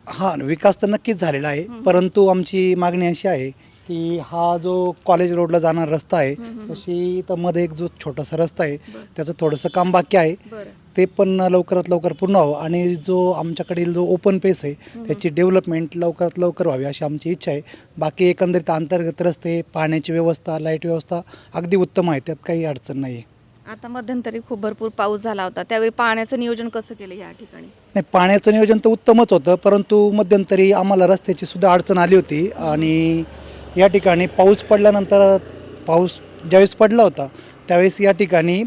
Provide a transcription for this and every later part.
हां, विकास तर नक्कीच झालेला आहे, परंतु आमची मागणी अशी आहे की हा जो कॉलेज रोडला जाणारा रस्ता आहे, तशी तर मध्ये एक जो छोटासा रस्ता आहे, त्याचं थोडंसं काम बाकी आहे. ते पण लवकरात लवकर पूर्ण व्हावं आणि जो आमच्याकडील जो ओपन पेस आहे त्याची डेव्हलपमेंट लवकरात लवकर व्हावी अशी आमची इच्छा आहे. बाकी एकंदरीत अंतर्गत रस्ते, पाण्याची व्यवस्था, लाईट व्यवस्था अगदी उत्तम आहे, त्यात काही अडचण नाही आहे. आता मध्यंतरी खूप भरपूर पाऊस झाला होता, त्यावेळी पाण्याचं नियोजन कसं केलं या ठिकाणी? नाही, पाण्याचं नियोजन तर उत्तमच होतं, परंतु मध्यंतरी आम्हाला रस्त्याची सुद्धा अडचण आली होती आणि या ठिकाणी पाऊस पडल्यानंतर पाऊस ज्यावेळेस पडला होता त्यावेळेस या ठिकाणी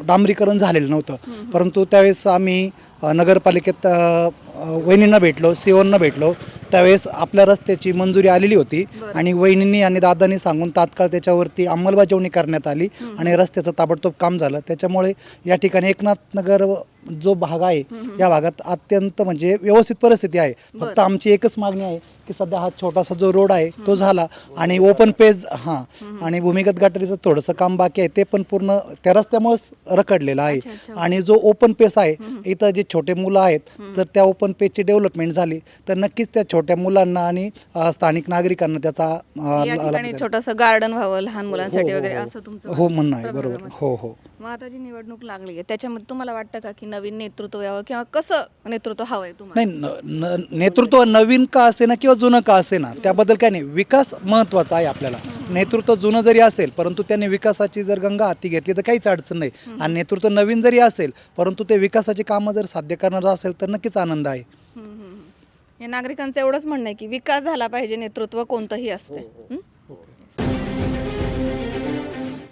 डांबरीकरण झालेलं नव्हतं, परंतु त्यावेळेस आम्ही नगरपालिकेत वहिनींना भेटलो, सीओंना भेटलो, त्यावेळेस आपल्या रस्त्याची मंजुरी आलेली होती आणि वहिनींनी आणि दादांनी सांगून तात्काळ त्याच्यावरती अंमलबजावणी करण्यात आली आणि रस्त्याचं ताबडतोब काम झालं. त्याच्यामुळे या ठिकाणी एकनाथ नगर जो भाग आहे या भागात अत्यंत म्हणजे व्यवस्थित परिस्थिती आहे. फक्त आमची एकच मागणी आहे की सध्या हा छोटासा जो रोड आहे तो झाला आणि ओपन पेज आणि भूमिगत गटारीचं थोडंसं काम बाकी आहे, ते पण पूर्ण त्या रस्त्यामुळेच रखडलेलं आहे. आणि जो ओपन पेस आहे, इथं जे छोटे मुलं आहेत तर त्या ओपन पेजची डेव्हलपमेंट झाली तर नक्कीच त्या छोट्या मुलांना आणि स्थानिक नागरिकांना त्याचा या ठिकाणी छोटंसं गार्डन व्हावं लहान मुलांसाठी वगैरे असं तुमचं हो म्हणणं आहे. प्रभागामध्ये. बरोबर. हो हो. मग आता जी निवडणूक लागली आहे त्याच्यामध्ये तुम्हाला वाटतं का की नवीन नेतृत्व यावं किंवा कसं नेतृत्व हवं आहे तुम्हाला? नाही, नेतृत्व नवीन का असे ना किंवा जुनं का असे ना त्याबद्दल काही नाही, विकास महत्त्वाचा आहे आपल्याला. नेतृत्व जुनं जरी असेल परंतु त्याने विकासाची जर गंगा हाती घेतली तर काहीच अडचण नाही. आणि नेतृत्व नवीन जरी असेल परंतु ते विकासाची कामं जर साध्य करणारं असेल तर नक्कीच आनंद आहे. हे नागरिकांचं एवढंच म्हणणं आहे की विकास झाला पाहिजे, नेतृत्व कोणतंही असते.